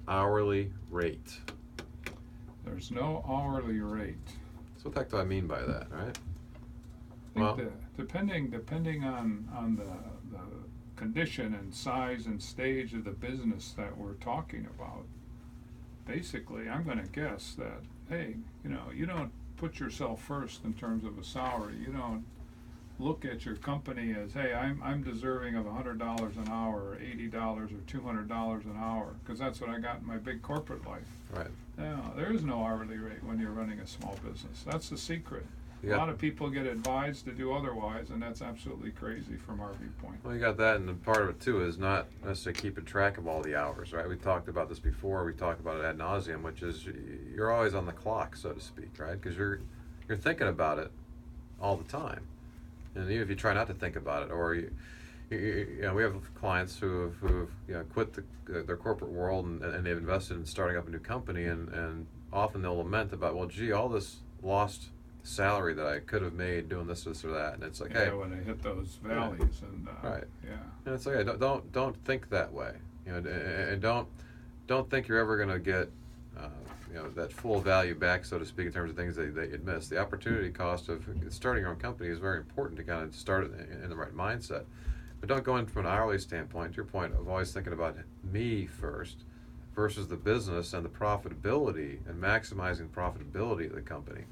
hourly rate? There's no hourly rate. So what the heck do I mean by that, right? I think Well, depending on the condition and size and stage of the business that we're talking about, basically, I'm going to guess that, hey, you don't put yourself first in terms of a salary. You don't look at your company as, hey, I'm deserving of $100 an hour or $80 or $200 an hour, because that's what I got in my big corporate life. right. No, there is no hourly rate when you're running a small business. That's the secret. You A got, lot of people get advised to do otherwise, and that's absolutely crazy from our viewpoint. well, you got that, and part of it too is not necessarily keeping track of all the hours, right? We talked about this before. We talked about it ad nauseum, which is you're always on the clock, so to speak, right? Because you're thinking about it all the time, and even if you try not to think about it, or we have clients who have quit their corporate world and they've invested in starting up a new company, and often they'll lament about, well, gee, all this lost salary that I could have made doing this or that, and it's like, Yeah, hey, when they hit those valleys, and right, yeah. and it's like, hey, don't think that way, and don't think you're ever going to get that full value back, so to speak, in terms of things that you'd miss. The opportunity cost of starting your own company is very important to kind of start it in the right mindset, but don't go in from an hourly standpoint. To your point of always thinking about me first versus the business and the profitability and maximizing profitability of the company.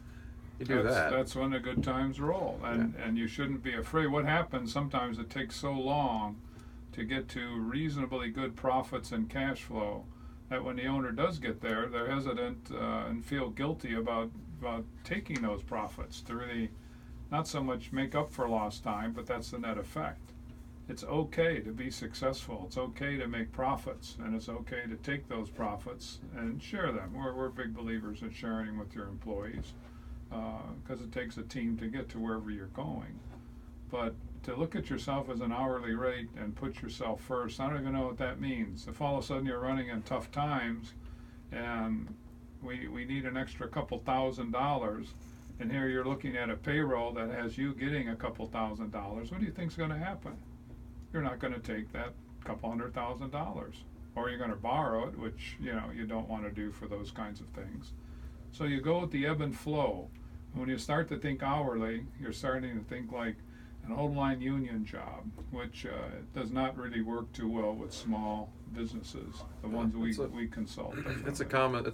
You do that. That's when the good times roll, and you shouldn't be afraid. What happens sometimes, it takes so long to get to reasonably good profits and cash flow that when the owner does get there, they're hesitant and feel guilty about taking those profits to really not so much make up for lost time, but that's the net effect. It's okay to be successful. It's okay to make profits, and it's okay to take those profits and share them. We're big believers in sharing with your employees, because it takes a team to get to wherever you're going. But to look at yourself as an hourly rate and put yourself first, I don't even know what that means. If all of a sudden you're running in tough times and we need an extra couple $1,000, and here you're looking at a payroll that has you getting a couple $1,000, what do you think's going to happen? You're not going to take that couple $100,000, or you're going to borrow it, which you don't want to do for those kinds of things. So you go with the ebb and flow. When you start to think hourly, you're starting to think like an old line union job, which does not really work too well with small businesses, the ones we consult. It's a common